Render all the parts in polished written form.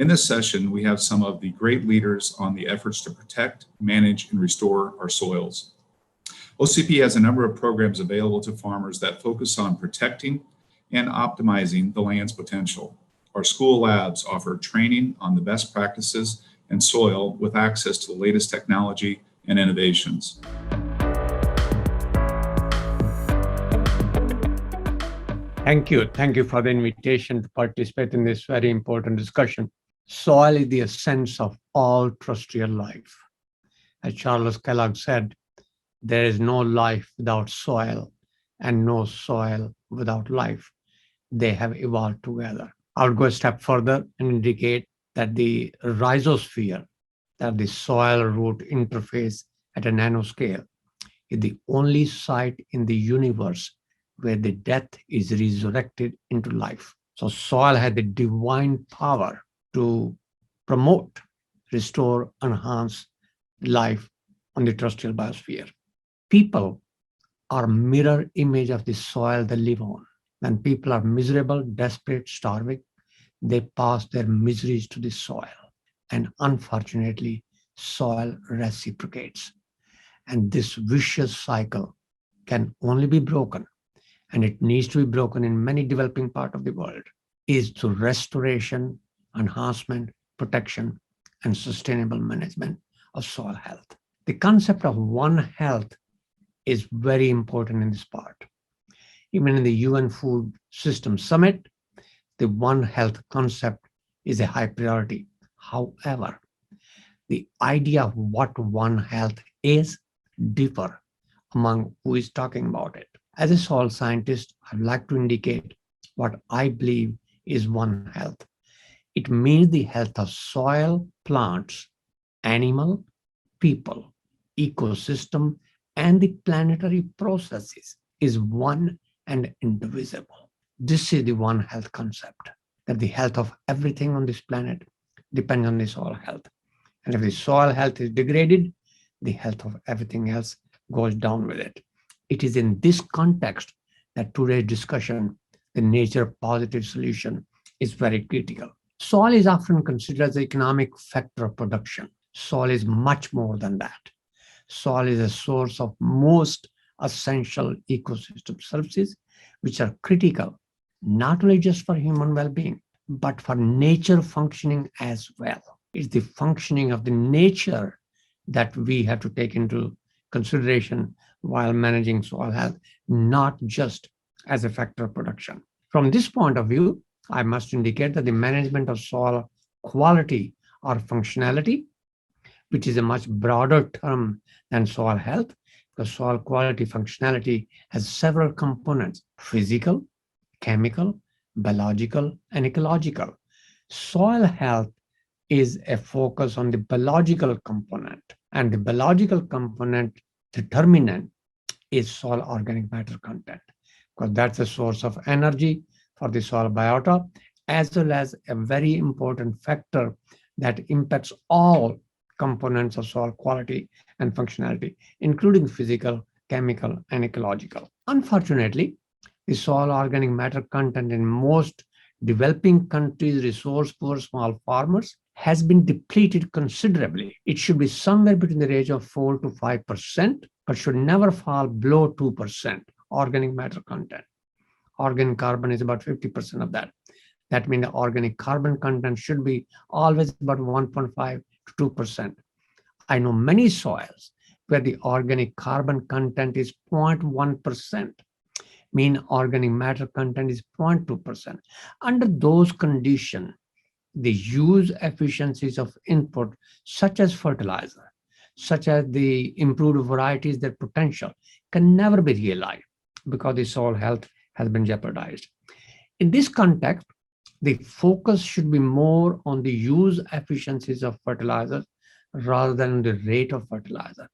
In this session, we have some of the great leaders on the efforts to protect, manage, and restore our soils. OCP has a number of programs available to farmers that focus on protecting and optimizing the land's potential. Our school labs offer training on the best practices in soil with access to the latest technology and innovations. Thank you. Thank you for the invitation to participate in this very important discussion. Soil is the essence of all terrestrial life. As Charles Kellogg said, there is no life without soil and no soil without life. They have evolved together. I'll go a step further and indicate that the rhizosphere, that the soil-root interface at a nanoscale, is the only site in the universe where the death is resurrected into life. So soil has the divine power to promote, restore, enhance life on the terrestrial biosphere. People are a mirror image of the soil they live on. When people are miserable, desperate, starving, they pass their miseries to the soil. And unfortunately, soil reciprocates. And this vicious cycle can only be broken, and it needs to be broken in many developing parts of the world, is through restoration, enhancement, protection, and sustainable management of soil health. The concept of One Health is very important in this part. Even in the UN Food System Summit, the One Health concept is a high priority. However, the idea of what One Health is differ among who is talking about it. As a soil scientist, I'd like to indicate what I believe is One Health. It means the health of soil, plants, animal, people, ecosystem, and the planetary processes is one and indivisible. This is the One Health concept, that the health of everything on this planet depends on the soil health. And if the soil health is degraded, the health of everything else goes down with it. It is in this context that today's discussion, the nature positive solution, is very critical. Soil is often considered as the economic factor of production. Soil is much more than that. Soil is a source of most essential ecosystem services, which are critical, not only just for human well-being, but for nature functioning as well. It's the functioning of the nature that we have to take into consideration while managing soil health, not just as a factor of production. From this point of view, I must indicate that the management of soil quality or functionality, which is a much broader term than soil health, because soil quality functionality has several components: physical, chemical, biological, and ecological. Soil health is a focus on the biological component, and the biological component determinant is soil organic matter content, because that's a source of energy for the soil biota, as well as a very important factor that impacts all components of soil quality and functionality, including physical, chemical, and ecological. Unfortunately, the soil organic matter content in most developing countries' resource-poor small farmers has been depleted considerably. It should be somewhere between the range of 4 to 5%, but should never fall below 2% organic matter content. Organic carbon is about 50% of that. That means the organic carbon content should be always about 1.5 to 2%. I know many soils where the organic carbon content is 0.1%, mean organic matter content is 0.2%. Under those conditions, the use efficiencies of input, such as fertilizer, such as the improved varieties, their potential can never be realized because the soil health has been jeopardized. In this context, the focus should be more on the use efficiencies of fertilizers rather than the rate of fertilizer,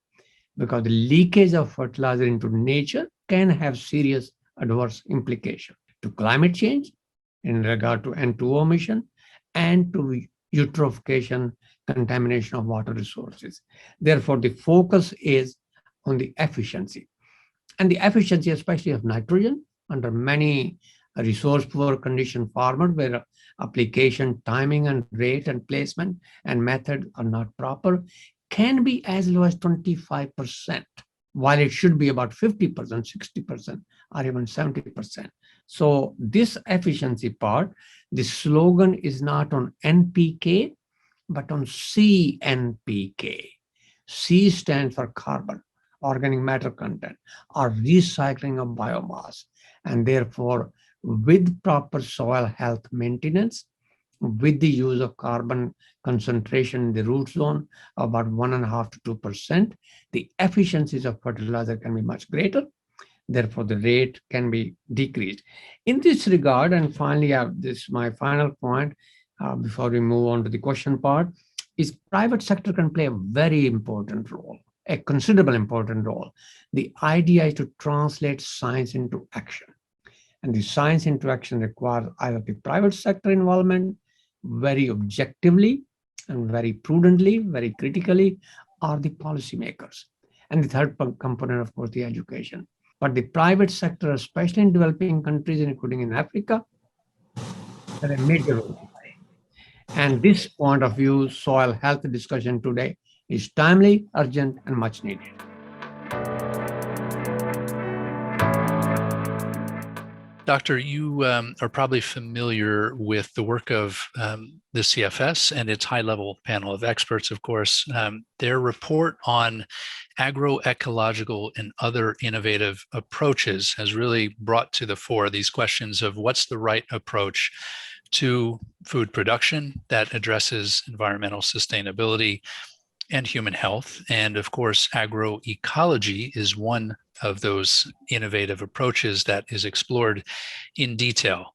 because the leakage of fertilizer into nature can have serious adverse implications to climate change in regard to N2O emission and to eutrophication, contamination of water resources. Therefore, the focus is on the efficiency. And the efficiency, especially of nitrogen, under many resource-poor condition farmers where application timing and rate and placement and method are not proper, can be as low as 25%, while it should be about 50%, 60%, or even 70%. So this efficiency part, the slogan is not on NPK, but on CNPK. C stands for carbon, organic matter content, or recycling of biomass. And therefore, with proper soil health maintenance, with the use of carbon concentration in the root zone of about 1.5 to 2%, the efficiencies of fertilizer can be much greater. Therefore, the rate can be decreased. In this regard, and finally, this is my final point before we move on to the question part, is private sector can play a very important role, a considerable important role. The idea is to translate science into action. And the science into action requires either the private sector involvement very objectively and very prudently, very critically, or the policymakers. And the third component, of course, the education. But the private sector, especially in developing countries, including in Africa, has a major role to play. And this point of view, soil health discussion today is timely, urgent, and much needed. Doctor, you are probably familiar with the work of the CFS and its high-level panel of experts, of course. Their report on agroecological and other innovative approaches has really brought to the fore these questions of what's the right approach to food production that addresses environmental sustainability and human health. And of course, agroecology is one of those innovative approaches that is explored in detail.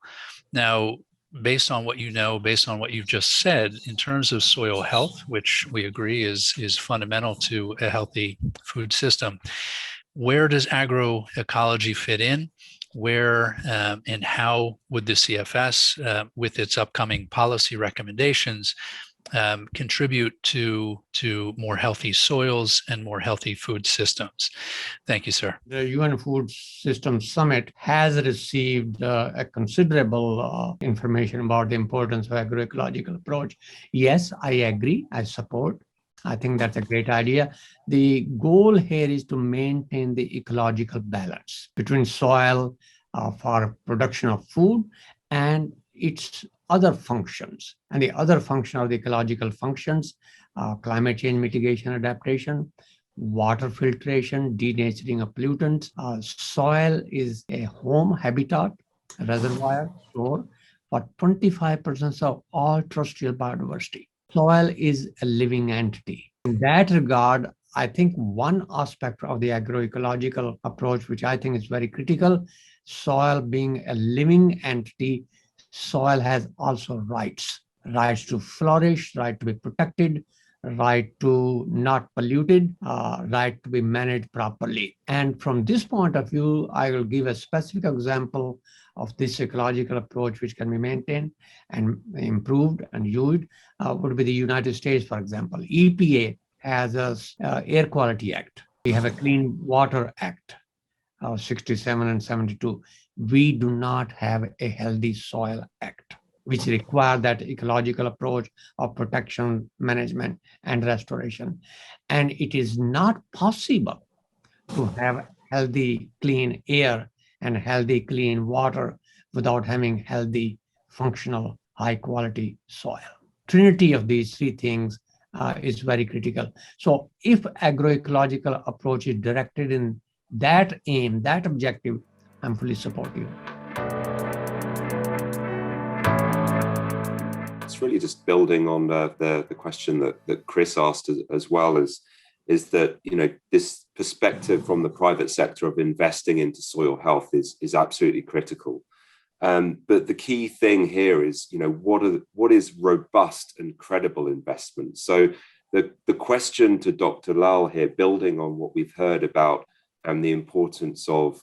Now, based on what you know, based on what you've just said, in terms of soil health, which we agree is fundamental to a healthy food system, where does agroecology fit in? Where and how would the CFS, with its upcoming policy recommendations, contribute to more healthy soils and more healthy food systems? Thank you, sir. The UN Food Systems Summit has received a considerable information about the importance of agroecological approach. Yes, I agree, I support. I think that's a great idea. The goal here is to maintain the ecological balance between soil for production of food and its other functions. And the other function of the ecological functions, climate change mitigation adaptation, water filtration, denaturing of pollutants. Soil is a home, habitat, reservoir, store for 25% of all terrestrial biodiversity. Soil is a living entity. In that regard, I think one aspect of the agroecological approach, which I think is very critical, soil being a living entity, soil has also rights to flourish, right to be protected, right to not polluted, right to be managed properly. And from this point of view, I will give a specific example of this ecological approach which can be maintained and improved and used would be the United States, for example. EPA has an Air Quality Act. We have a Clean Water Act, 67 and 72. We do not have a Healthy Soil Act, which require that ecological approach of protection, management, and restoration. And it is not possible to have healthy, clean air and healthy, clean water without having healthy, functional, high-quality soil. Trinity of these three things is very critical. So if agroecological approach is directed in that aim, that objective, I'm fully supportive. It's really just building on the question that Chris asked as well, is that, you know, this perspective from the private sector of investing into soil health is absolutely critical. But the key thing here is, you know, what is robust and credible investment? So the question to Dr. Lal here, building on what we've heard about the importance of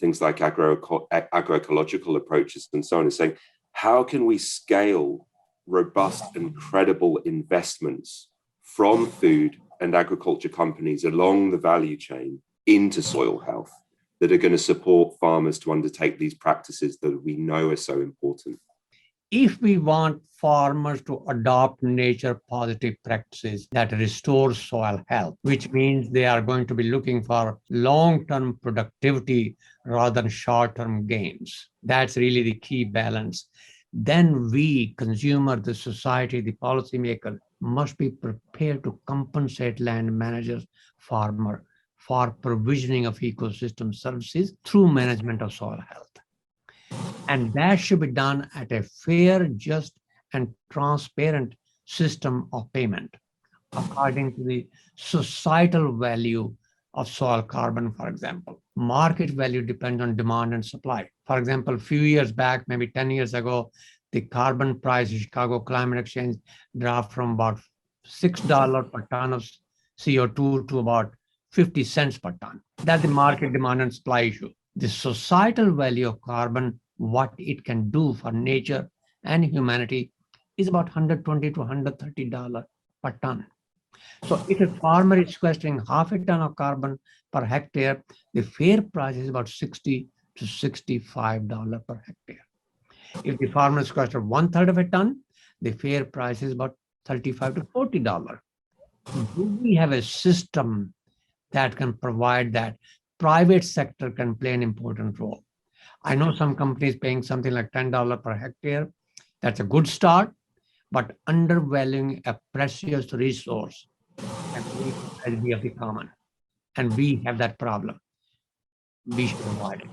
things like agroecological approaches and so on, is saying, how can we scale robust and credible investments from food and agriculture companies along the value chain into soil health that are going to support farmers to undertake these practices that we know are so important? If we want farmers to adopt nature positive practices that restore soil health, which means they are going to be looking for long-term productivity rather than short-term gains. That's really the key balance. Then we, consumer, the society, the policymaker, must be prepared to compensate land managers, farmer, for provisioning of ecosystem services through management of soil health. And that should be done at a fair, just, and transparent system of payment according to the societal value of soil carbon, for example. Market value depends on demand and supply. For example, a few years back, maybe 10 years ago, the carbon price in Chicago Climate Exchange dropped from about $6 per ton of CO2 to about 50 cents per ton. That's the market demand and supply issue. The societal value of carbon, what it can do for nature and humanity, is about $120 to $130 per ton. So if a farmer is sequestering half a ton of carbon per hectare, the fair price is about $60 to $65 per hectare. If the farmer sequesters 1/3 of a ton, the fair price is about $35 to $40. Do we have a system that can provide that? Private sector can play an important role. I know some companies paying something like $10 per hectare. That's a good start, but undervaluing a precious resource can be a tragedy of the common. And we have that problem. We should avoid it.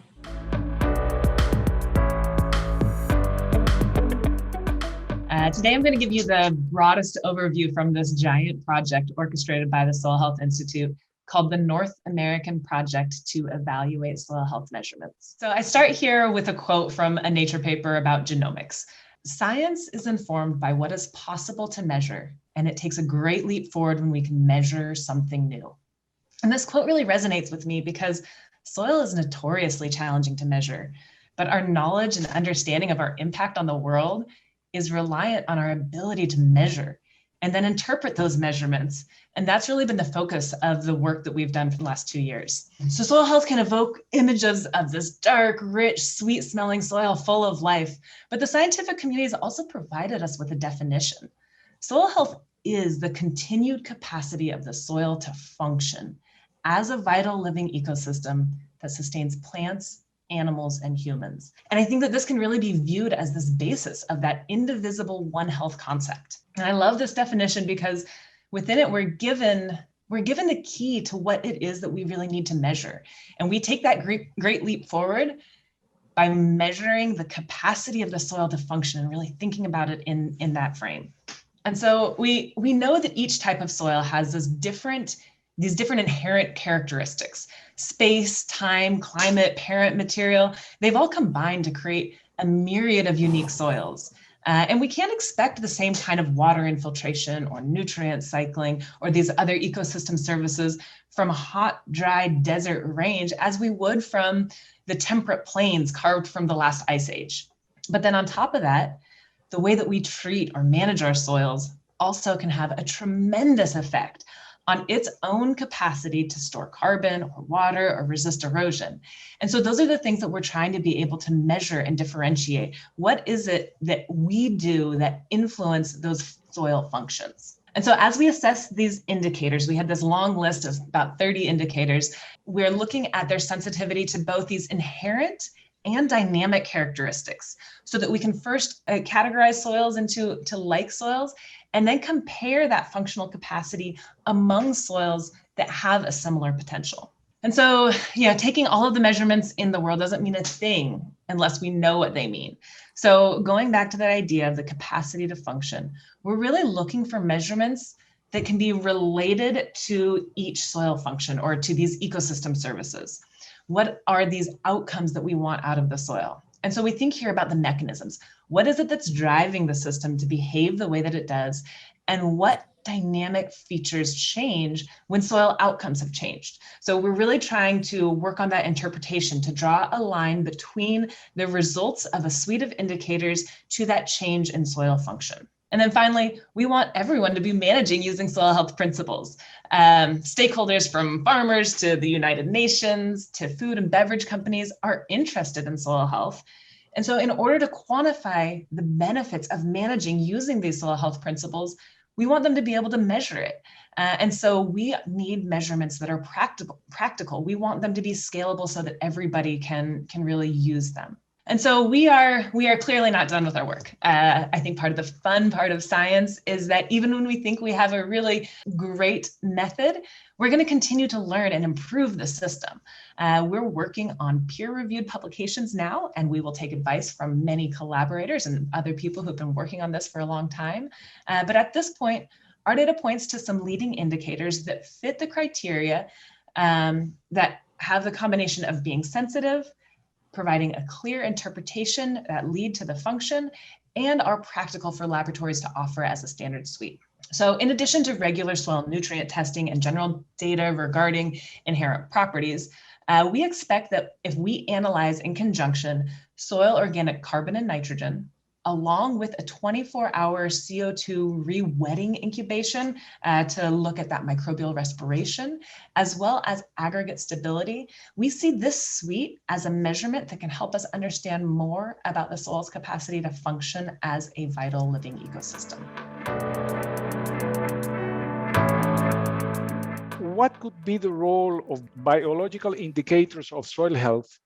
Today, I'm going to give you the broadest overview from this giant project orchestrated by the Soil Health Institute called the North American Project to Evaluate Soil Health Measurements. So I start here with a quote from a Nature paper about genomics. Science is informed by what is possible to measure, and it takes a great leap forward when we can measure something new. And this quote really resonates with me because soil is notoriously challenging to measure, but our knowledge and understanding of our impact on the world is reliant on our ability to measure and then interpret those measurements. And that's really been the focus of the work that we've done for the last 2 years. So soil health can evoke images of this dark, rich, sweet smelling soil full of life, but the scientific community has also provided us with a definition. Soil health is the continued capacity of the soil to function as a vital living ecosystem that sustains plants, animals, and humans. And I think that this can really be viewed as this basis of that indivisible One Health concept. And I love this definition because within it, we're given the key to what it is that we really need to measure. And we take that great leap forward by measuring the capacity of the soil to function and really thinking about it in that frame. And so we know that each type of soil has these different inherent characteristics: space, time, climate, parent material. They've all combined to create a myriad of unique soils. And we can't expect the same kind of water infiltration or nutrient cycling or these other ecosystem services from a hot, dry desert range as we would from the temperate plains carved from the last ice age. But then on top of that, the way that we treat or manage our soils also can have a tremendous effect on its own capacity to store carbon or water or resist erosion. And so those are the things that we're trying to be able to measure and differentiate. What is it that we do that influence those soil functions? And so as we assess these indicators, we had this long list of about 30 indicators. We're looking at their sensitivity to both these inherent and dynamic characteristics so that we can first categorize soils into like soils and then compare that functional capacity among soils that have a similar potential. And so, taking all of the measurements in the world doesn't mean a thing unless we know what they mean. So going back to that idea of the capacity to function, we're really looking for measurements that can be related to each soil function or to these ecosystem services. What are these outcomes that we want out of the soil? And so we think here about the mechanisms. What is it that's driving the system to behave the way that it does? And what dynamic features change when soil outcomes have changed? So we're really trying to work on that interpretation to draw a line between the results of a suite of indicators to that change in soil function. And then finally, we want everyone to be managing using soil health principles. Stakeholders from farmers to the United Nations to food and beverage companies are interested in soil health. And so in order to quantify the benefits of managing using these soil health principles, we want them to be able to measure it. And so we need measurements that are practical. We want them to be scalable so that everybody can really use them. And so we are clearly not done with our work. I think part of the fun part of science is that even when we think we have a really great method, we're going to continue to learn and improve the system. We're working on peer-reviewed publications now, and we will take advice from many collaborators and other people who've been working on this for a long time. But at this point, our data points to some leading indicators that fit the criteria that have the combination of being sensitive, providing a clear interpretation that lead to the function, and are practical for laboratories to offer as a standard suite. So in addition to regular soil nutrient testing and general data regarding inherent properties, we expect that if we analyze in conjunction soil organic carbon and nitrogen, along with a 24-hour CO2 re-wetting incubation to look at that microbial respiration, as well as aggregate stability, we see this suite as a measurement that can help us understand more about the soil's capacity to function as a vital living ecosystem. What could be the role of biological indicators of soil health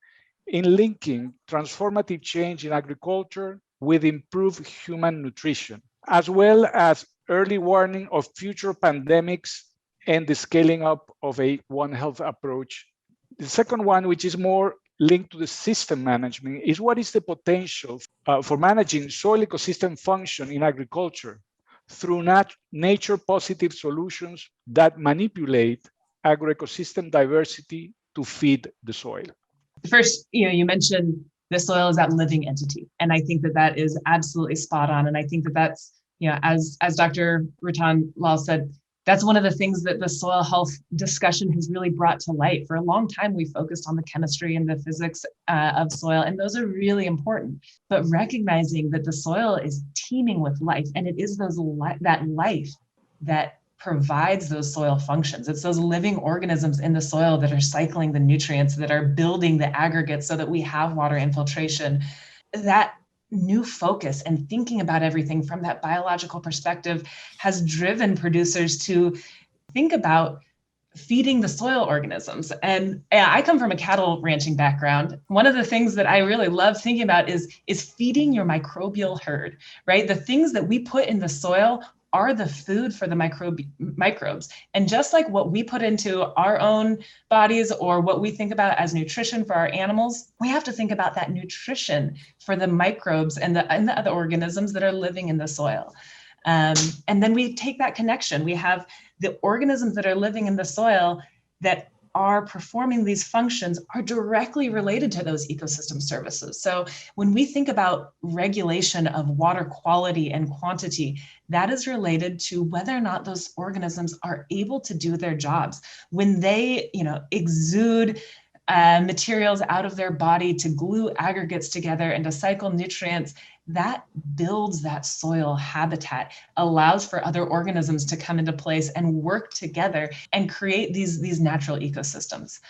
in linking transformative change in agriculture with improved human nutrition, as well as early warning of future pandemics and the scaling up of a One Health approach? The second one, which is more linked to the system management, is what is the potential for managing soil ecosystem function in agriculture through nature positive solutions that manipulate agroecosystem diversity to feed the soil? First, you mentioned the soil is that living entity. And I think that that is absolutely spot on. And I think that that's, as Dr. Rutan Lal said, that's one of the things that the soil health discussion has really brought to light. For a long time, we focused on the chemistry and the physics of soil, and those are really important. But recognizing that the soil is teeming with life, and it is that life that provides those soil functions. It's those living organisms in the soil that are cycling the nutrients, that are building the aggregates so that we have water infiltration. That new focus and thinking about everything from that biological perspective has driven producers to think about feeding the soil organisms. And I come from a cattle ranching background. One of the things that I really love thinking about is feeding your microbial herd, right? The things that we put in the soil are the food for the microbes. And just like what we put into our own bodies or what we think about as nutrition for our animals, we have to think about that nutrition for the microbes and the other organisms that are living in the soil. And then we take that connection. We have the organisms that are living in the soil that are performing these functions are directly related to those ecosystem services. So when we think about regulation of water quality and quantity, that is related to whether or not those organisms are able to do their jobs. When they, exude materials out of their body to glue aggregates together and to cycle nutrients, that builds that soil habitat, allows for other organisms to come into place and work together and create these natural ecosystems.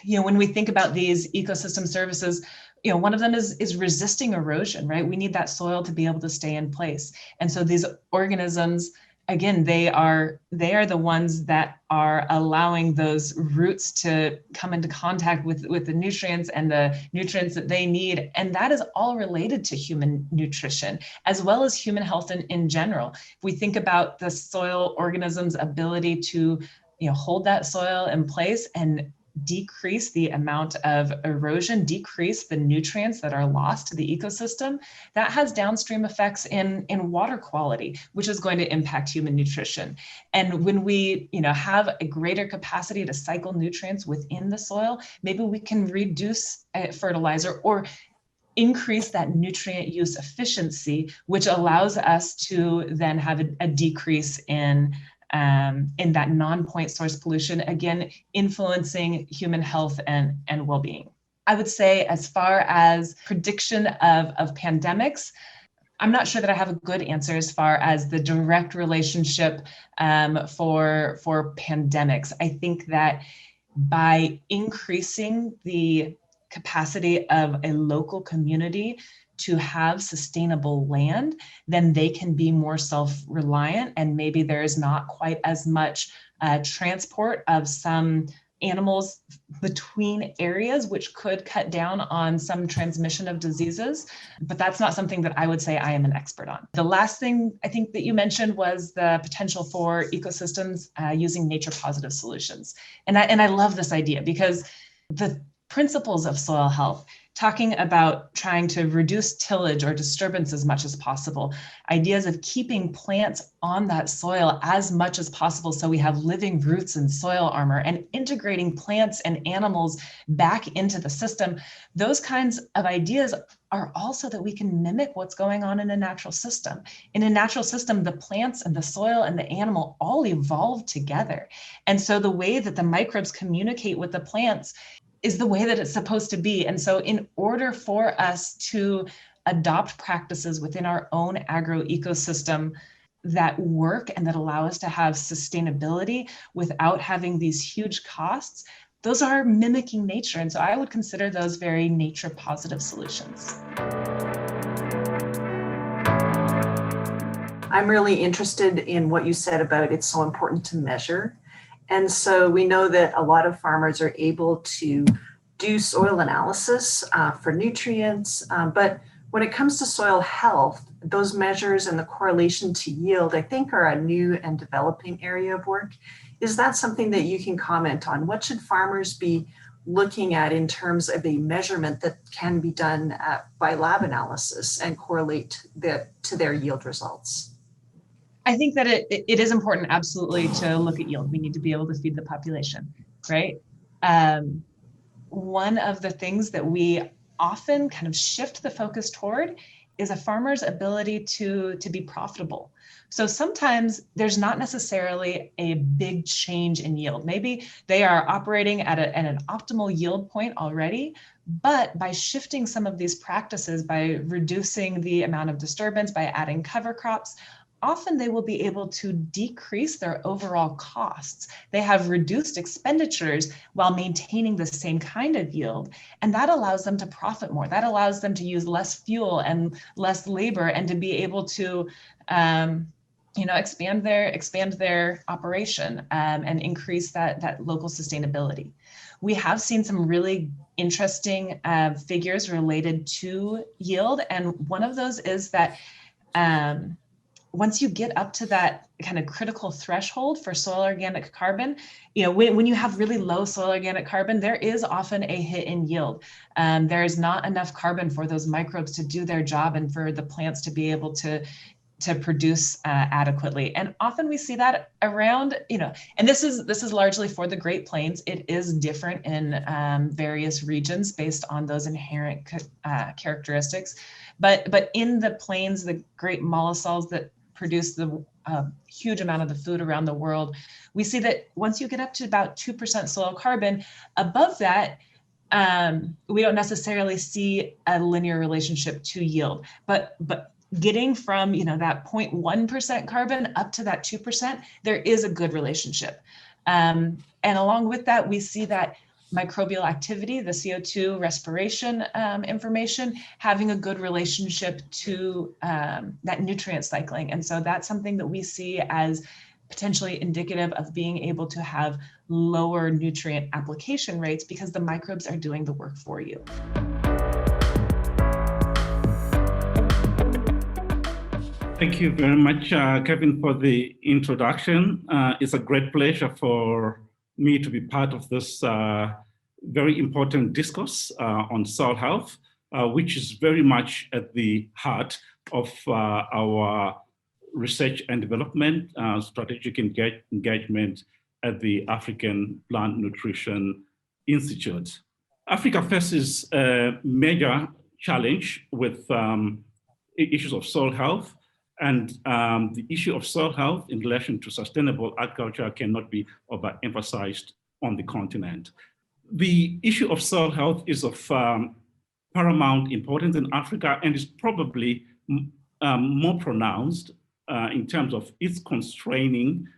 When we think about these ecosystem services, one of them is resisting erosion, right? We need that soil to be able to stay in place. And so these organisms, again, they are the ones that are allowing those roots to come into contact with the nutrients and the nutrients that they need. And that is all related to human nutrition, as well as human health in general. If we think about the soil organism's ability to hold that soil in place and decrease the amount of erosion, decrease the nutrients that are lost to the ecosystem, that has downstream effects in water quality, which is going to impact human nutrition. And when we have a greater capacity to cycle nutrients within the soil, maybe we can reduce fertilizer or increase that nutrient use efficiency, which allows us to then have a decrease in that non-point source pollution, again, influencing human health and well-being. I would say as far as prediction of pandemics, I'm not sure that I have a good answer as far as the direct relationship for pandemics. I think that by increasing the capacity of a local community to have sustainable land, then they can be more self-reliant, and maybe there is not quite as much transport of some animals between areas, which could cut down on some transmission of diseases. But that's not something that I would say I am an expert on. The last thing I think that you mentioned was the potential for ecosystems using nature positive solutions. And I love this idea, because the principles of soil health, talking about trying to reduce tillage or disturbance as much as possible, ideas of keeping plants on that soil as much as possible so we have living roots and soil armor, and integrating plants and animals back into the system. Those kinds of ideas are also that we can mimic what's going on in a natural system. In a natural system, the plants and the soil and the animal all evolve together. And so the way that the microbes communicate with the plants is the way that it's supposed to be. And so in order for us to adopt practices within our own agro ecosystem that work and that allow us to have sustainability without having these huge costs, those are mimicking nature. And so I would consider those very nature positive solutions. I'm really interested in what you said about it's so important to measure. And so we know that a lot of farmers are able to do soil analysis for nutrients, but when it comes to soil health, those measures and the correlation to yield, I think, are a new and developing area of work. Is that something that you can comment on? What should farmers be looking at in terms of a measurement that can be done by lab analysis and correlate to their yield results? I think that it is important, absolutely, to look at yield. We need to be able to feed the population, right? One of the things that we often kind of shift the focus toward is a farmer's ability to be profitable. So sometimes there's not necessarily a big change in yield. Maybe they are operating at an optimal yield point already, but by shifting some of these practices, by reducing the amount of disturbance, by adding cover crops, often they will be able to decrease their overall costs. They have reduced expenditures while maintaining the same kind of yield. And that allows them to profit more. That allows them to use less fuel and less labor, and to be able to expand their operation and increase that local sustainability. We have seen some really interesting figures related to yield. And one of those is that once you get up to that kind of critical threshold for soil organic carbon, when you have really low soil organic carbon, there is often a hit in yield. There is not enough carbon for those microbes to do their job and for the plants to be able to produce adequately. And often we see that around, and this is largely for the Great Plains. It is different in various regions based on those inherent characteristics. But in the plains, the great mollisols that produce the huge amount of the food around the world, we see that once you get up to about 2% soil carbon, above that, we don't necessarily see a linear relationship to yield. But getting from that 0.1% carbon up to that 2%, there is a good relationship. And along with that, we see that microbial activity, the CO2 respiration information, having a good relationship to that nutrient cycling. And so that's something that we see as potentially indicative of being able to have lower nutrient application rates, because the microbes are doing the work for you. Thank you very much, Kevin, for the introduction. It's a great pleasure for me to be part of this very important discourse on soil health, which is very much at the heart of our research and development, strategic engagement at the African Plant Nutrition Institute. Africa faces a major challenge with issues of soil health, and the issue of soil health in relation to sustainable agriculture cannot be overemphasized on the continent. The issue of soil health is of paramount importance in Africa, and is probably more pronounced in terms of its constraining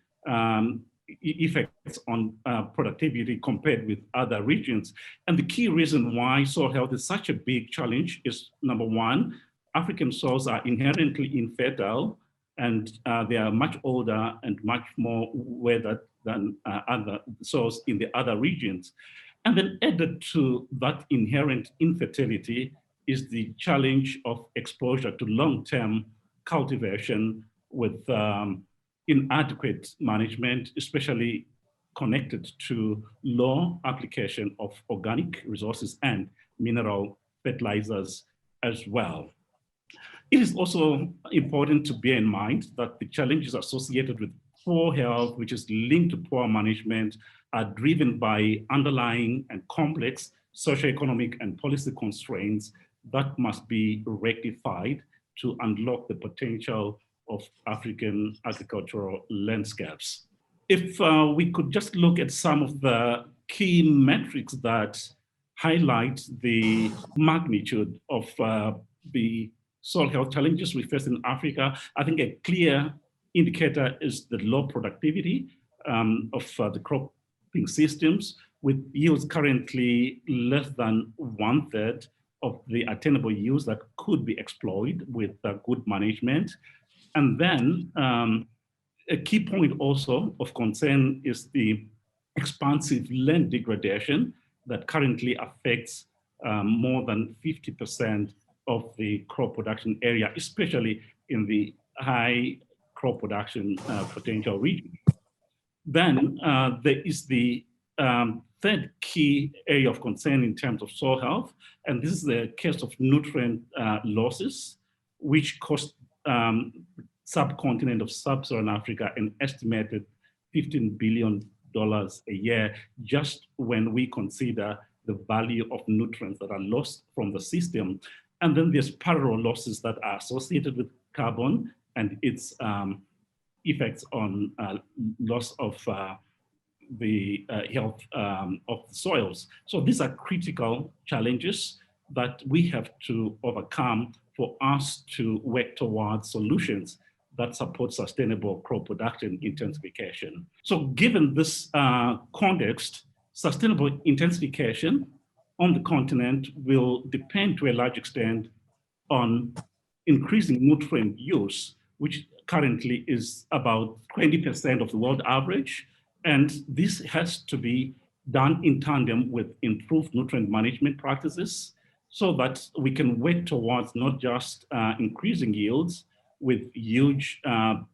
effects on productivity compared with other regions. And the key reason why soil health is such a big challenge is, number one, African soils are inherently infertile, and they are much older and much more weathered than other soils in the other regions. And then added to that inherent infertility is the challenge of exposure to long-term cultivation with inadequate management, especially connected to low application of organic resources and mineral fertilizers as well. It is also important to bear in mind that the challenges associated with poor health, which is linked to poor management, are driven by underlying and complex socio-economic and policy constraints that must be rectified to unlock the potential of African agricultural landscapes. If we could just look at some of the key metrics that highlight the magnitude of the soil health challenges we face in Africa, I think a clear indicator is the low productivity of the cropping systems, with yields currently less than 1/3 of the attainable yields that could be exploited with good management. And then a key point also of concern is the expansive land degradation that currently affects more than 50% of the crop production area, especially in the high crop production potential region. Then there is the third key area of concern in terms of soil health, and this is the case of nutrient losses, which cost subcontinent of sub-Saharan Africa an estimated $15 billion a year, just when we consider the value of nutrients that are lost from the system. And then there's parallel losses that are associated with carbon and its effects on loss of the health of the soils. So these are critical challenges that we have to overcome for us to work towards solutions that support sustainable crop production intensification. So given this context, sustainable intensification on the continent will depend to a large extent on increasing nutrient use, which currently is about 20% of the world average. And this has to be done in tandem with improved nutrient management practices so that we can work towards not just increasing yields with huge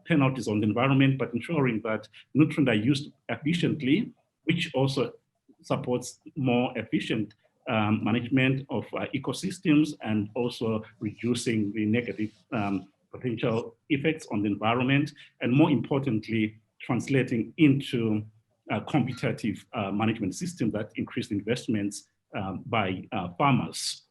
penalties on the environment, but ensuring that nutrients are used efficiently, which also supports more efficient management of ecosystems and also reducing the negative potential effects on the environment, and more importantly, translating into a competitive management system that increased investments by farmers.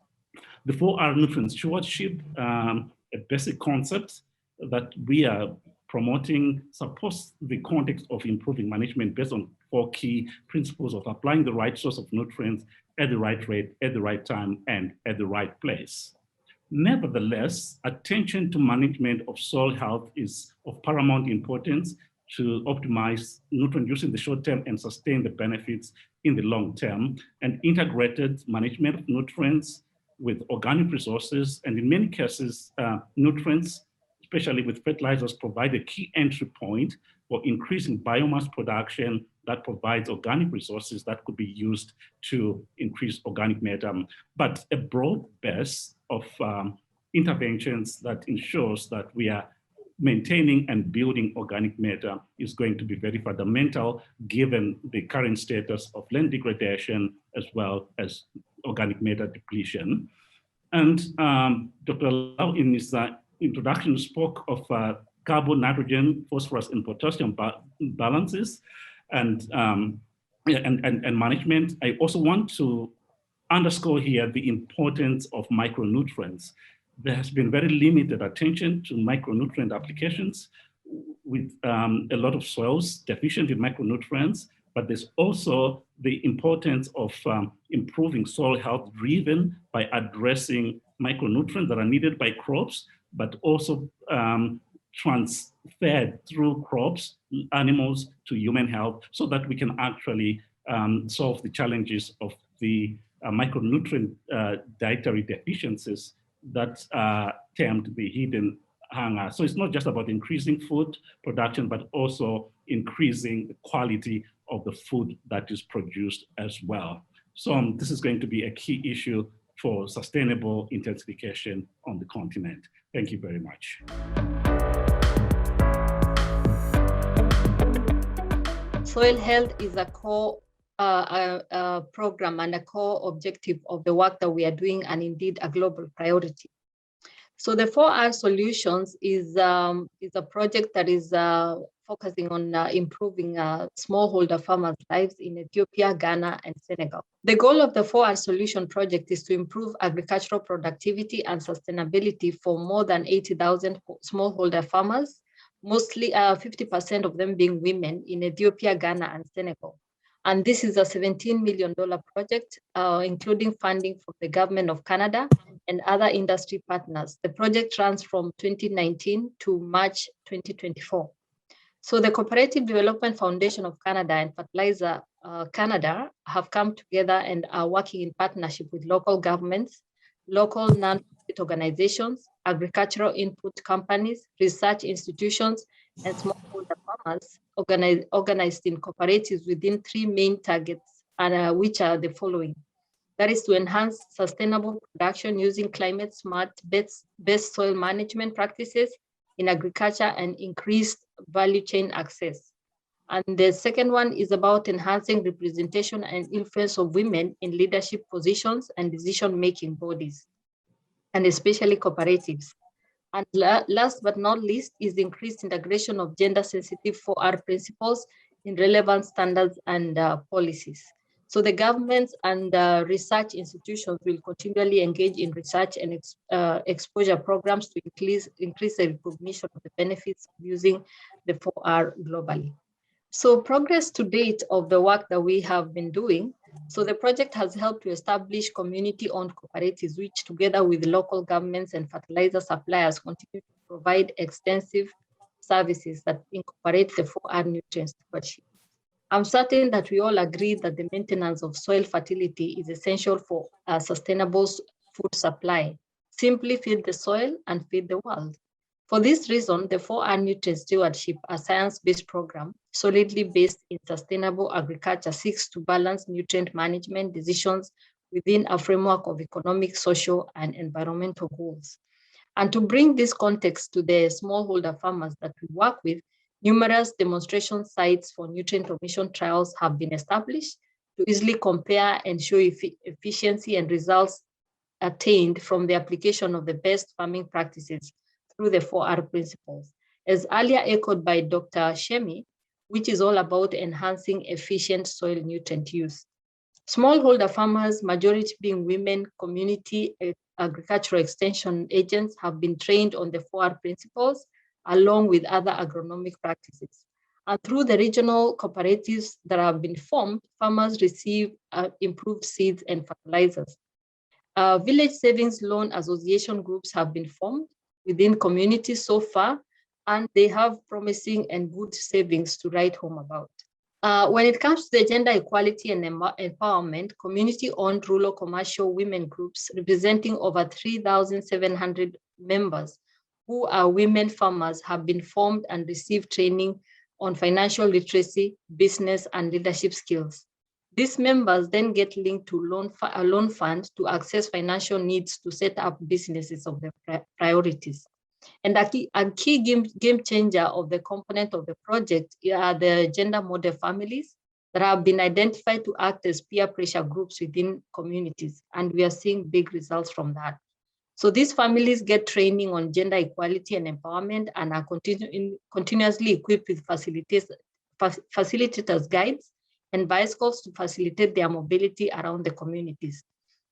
The 4R nutrient stewardship, a basic concept that we are promoting, supports the context of improving management based on 4 key principles of applying the right source of nutrients at the right rate, at the right time, and at the right place. Nevertheless, attention to management of soil health is of paramount importance to optimize nutrient use in the short term and sustain the benefits in the long term. And integrated management of nutrients with organic resources, and in many cases, nutrients, especially with fertilizers, provide a key entry point for increasing biomass production that provides organic resources that could be used to increase organic matter. But a broad base of interventions that ensures that we are maintaining and building organic matter is going to be very fundamental given the current status of land degradation as well as organic matter depletion. And Dr. Lau in his introduction spoke of carbon, nitrogen, phosphorus, and potassium balances and management. I also want to underscore here the importance of micronutrients. There has been very limited attention to micronutrient applications with a lot of soils deficient in micronutrients, but there's also the importance of improving soil health driven by addressing micronutrients that are needed by crops, but also fed through crops, animals to human health, so that we can actually solve the challenges of the micronutrient dietary deficiencies that are termed the hidden hunger. So it's not just about increasing food production, but also increasing the quality of the food that is produced as well. So this is going to be a key issue for sustainable intensification on the continent. Thank you very much. Soil health is a core program and a core objective of the work that we are doing, and indeed a global priority. So the 4R Solutions is a project that is focusing on improving smallholder farmers' lives in Ethiopia, Ghana, and Senegal. The goal of the 4R Solution project is to improve agricultural productivity and sustainability for more than 80,000 smallholder farmers, mostly 50% of them being women in Ethiopia, Ghana, and Senegal. And this is a $17 million project, including funding from the government of Canada and other industry partners. The project runs from 2019 to March 2024. So the Cooperative Development Foundation of Canada and Fertilizer Canada have come together and are working in partnership with local governments, local non-profit organizations, agricultural input companies, research institutions, and smallholder farmers organized in cooperatives within 3 main targets, and which are the following. That is to enhance sustainable production using climate smart best soil management practices in agriculture and increased value chain access. And the second one is about enhancing representation and influence of women in leadership positions and decision-making bodies, and especially cooperatives. And last but not least is increased integration of gender-sensitive 4R principles in relevant standards and policies. So the governments and research institutions will continually engage in research and exposure programs to increase the recognition of the benefits of using the 4R globally. So progress to date of the work that we have been doing. So the project has helped to establish community-owned cooperatives, which together with local governments and fertilizer suppliers continue to provide extensive services that incorporate the 4R nutrient stewardship. I'm certain that we all agree that the maintenance of soil fertility is essential for a sustainable food supply. Simply feed the soil and feed the world. For this reason, the 4R Nutrient Stewardship, a science-based program solidly based in sustainable agriculture, seeks to balance nutrient management decisions within a framework of economic, social, and environmental goals. And to bring this context to the smallholder farmers that we work with, numerous demonstration sites for nutrient omission trials have been established to easily compare and show efficiency and results attained from the application of the best farming practices through the 4R principles, as earlier echoed by Dr. Shemi, which is all about enhancing efficient soil nutrient use. Smallholder farmers, majority being women, community agricultural extension agents, have been trained on the 4R principles along with other agronomic practices. And through the regional cooperatives that have been formed, farmers receive improved seeds and fertilizers. Village Savings Loan Association groups have been formed within communities so far, and they have promising and good savings to write home about. When it comes to the gender equality and empowerment, community-owned rural commercial women groups representing over 3,700 members who are women farmers have been formed and received training on financial literacy, business, and leadership skills. These members then get linked to a loan fund to access financial needs to set up businesses of their priorities. And a key game changer of the component of the project are the gender model families that have been identified to act as peer pressure groups within communities. And we are seeing big results from that. So these families get training on gender equality and empowerment and are continuously equipped with facilitators guides and bicycles to facilitate their mobility around the communities.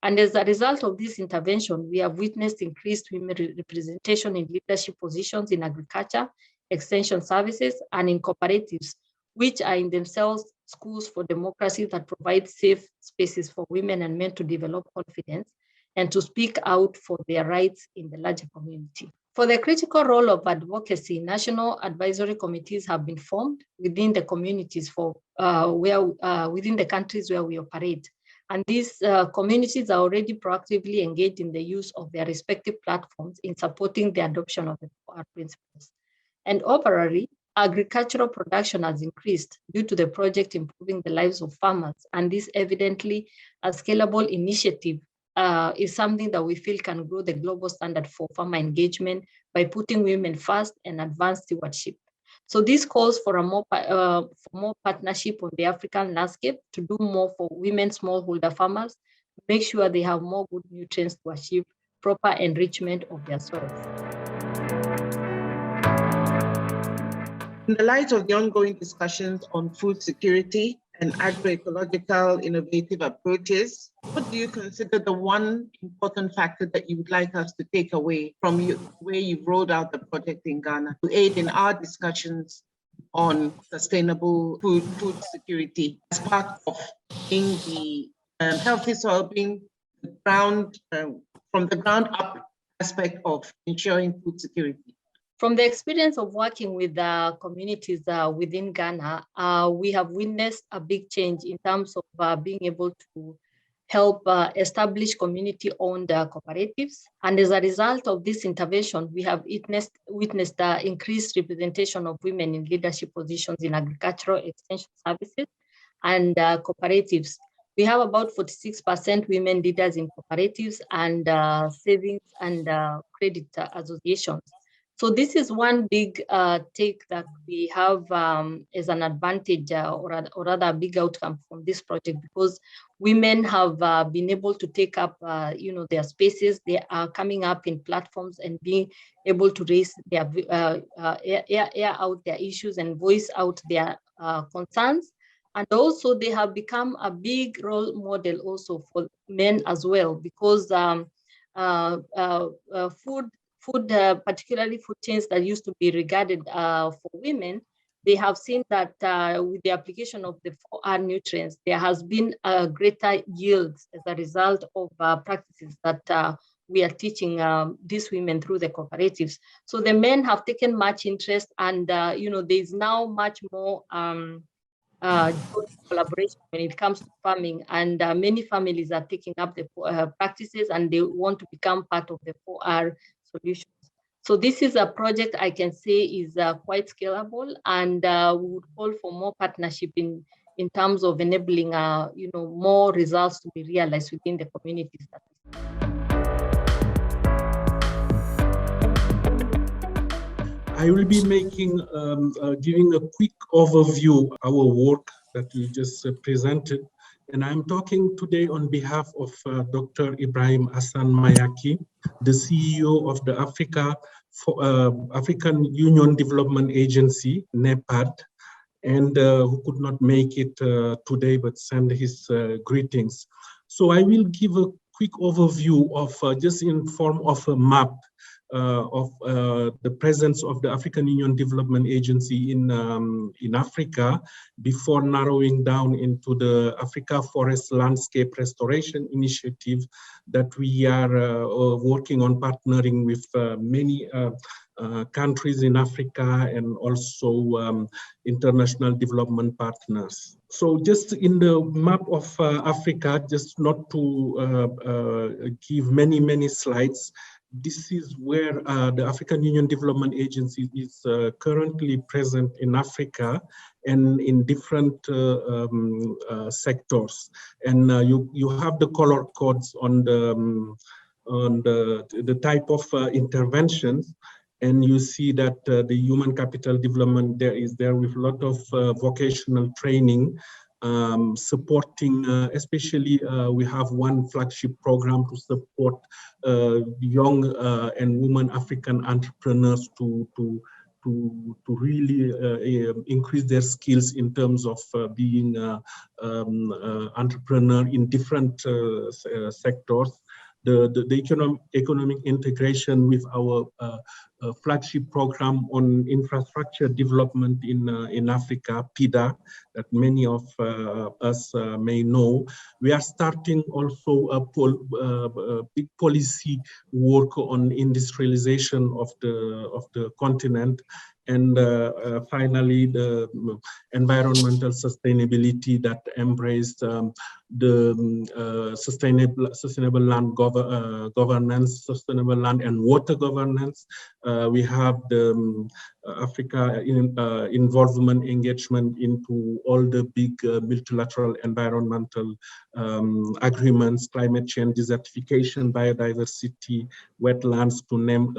And as a result of this intervention, we have witnessed increased women representation in leadership positions in agriculture, extension services, and in cooperatives, which are in themselves schools for democracy that provide safe spaces for women and men to develop confidence and to speak out for their rights in the larger community. For the critical role of advocacy, national advisory committees have been formed within the communities within the countries where we operate. And these communities are already proactively engaged in the use of their respective platforms in supporting the adoption of the 4R principles. And overall, agricultural production has increased due to the project improving the lives of farmers. And this evidently a scalable initiative is something that we feel can grow the global standard for farmer engagement by putting women first and advanced stewardship. So this calls for more partnership on the African landscape to do more for women smallholder farmers, make sure they have more good nutrients to achieve proper enrichment of their soils. In the light of the ongoing discussions on food security and agroecological innovative approaches, what do you consider the one important factor that you would like us to take away from where you've rolled out the project in Ghana to aid in our discussions on sustainable food security as part of being the healthy soil, being the ground, from the ground up aspect of ensuring food security? From the experience of working with the communities within Ghana, we have witnessed a big change in terms of being able to help establish community-owned cooperatives. And as a result of this intervention, we have witnessed increased representation of women in leadership positions in agricultural extension services and cooperatives. We have about 46% women leaders in cooperatives and savings and credit associations. So this is one big take that we have as an advantage or rather a big outcome from this project, because women have been able to take up their spaces. They are coming up in platforms and being able to raise their air out their issues and voice out their concerns. And also they have become a big role model also for men as well, because food, particularly food chains that used to be regarded for women, they have seen that with the application of the 4R nutrients, there has been a greater yields as a result of practices that we are teaching these women through the cooperatives. So the men have taken much interest, and there is now much more collaboration when it comes to farming, and many families are taking up the practices and they want to become part of the 4R solutions. So this is a project I can say is quite scalable, and we would call for more partnership in terms of enabling more results to be realized within the communities. I will be giving a quick overview of our work that we just presented. And I'm talking today on behalf of Dr. Ibrahim Hassan Mayaki, the CEO of the African Union Development Agency, NEPAD, and who could not make it today, but send his greetings. So I will give a quick overview of just in form of a map of the presence of the African Union Development Agency in Africa, before narrowing down into the Africa Forest Landscape Restoration Initiative that we are working on, partnering with many countries in Africa and also international development partners. So just in the map of Africa, just not to give many slides, this is where the African Union Development Agency is currently present in Africa and in different sectors. And you have the color codes on the type of interventions. And you see that the human capital development is there with a lot of vocational training, supporting, especially we have one flagship program to support young and women African entrepreneurs to really increase their skills in terms of being entrepreneur in different sectors. The economic integration with our flagship program on infrastructure development in Africa, PIDA, that many of us may know. We are starting also a big policy work on industrialization of the continent. And finally, the environmental sustainability that embraced the sustainable land governance, sustainable land and water governance. We have the Africa involvement, engagement into all the big multilateral environmental agreements, climate change, desertification, biodiversity, wetlands, to name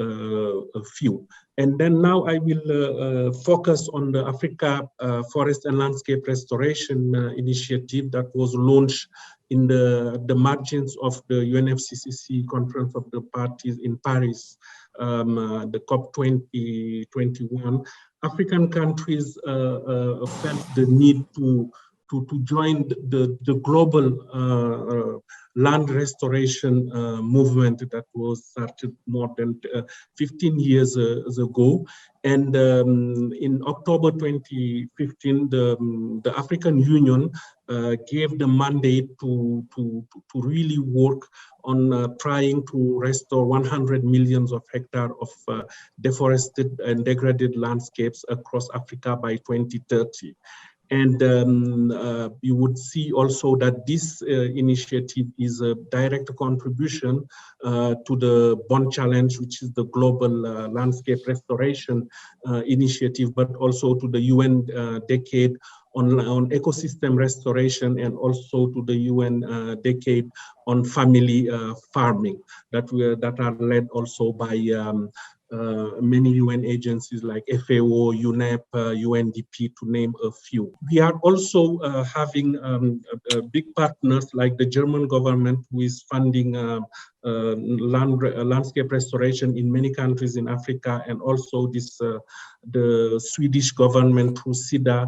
a few. And then now I will focus on the Africa Forest and Landscape Restoration Initiative that was launched in the margins of the UNFCCC Conference of the Parties in Paris, the COP 2021. African countries felt the need to join the global land restoration movement that was started more than 15 years ago. And in October 2015, the African Union gave the mandate to really work on trying to restore 100 millions of hectares of deforested and degraded landscapes across Africa by 2030. And you would see also that this initiative is a direct contribution to the Bond Challenge, which is the global landscape restoration initiative, but also to the UN Decade on ecosystem restoration, and also to the UN Decade on family farming that are led also by many UN agencies like FAO, UNEP, UNDP, to name a few. We are also having big partners like the German government, who is funding landscape restoration in many countries in Africa, and also the Swedish government through SIDA,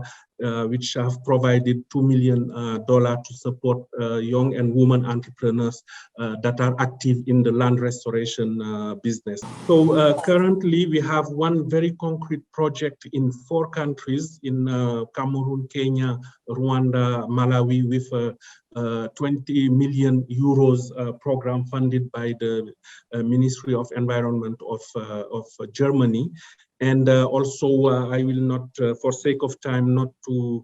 which have provided $2 million to support young and women entrepreneurs that are active in the land restoration business. So currently we have one very concrete project in 4 countries, in Cameroon, Kenya, Rwanda, Malawi, with 20 million euros program funded by the Ministry of Environment of Germany. And also, I will not, for sake of time, not to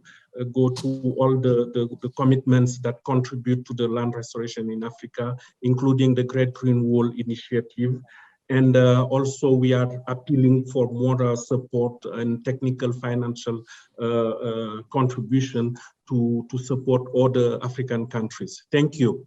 go to all the commitments that contribute to the land restoration in Africa, including the Great Green Wall Initiative. And also, we are appealing for more support and technical financial contribution to support all the African countries. Thank you.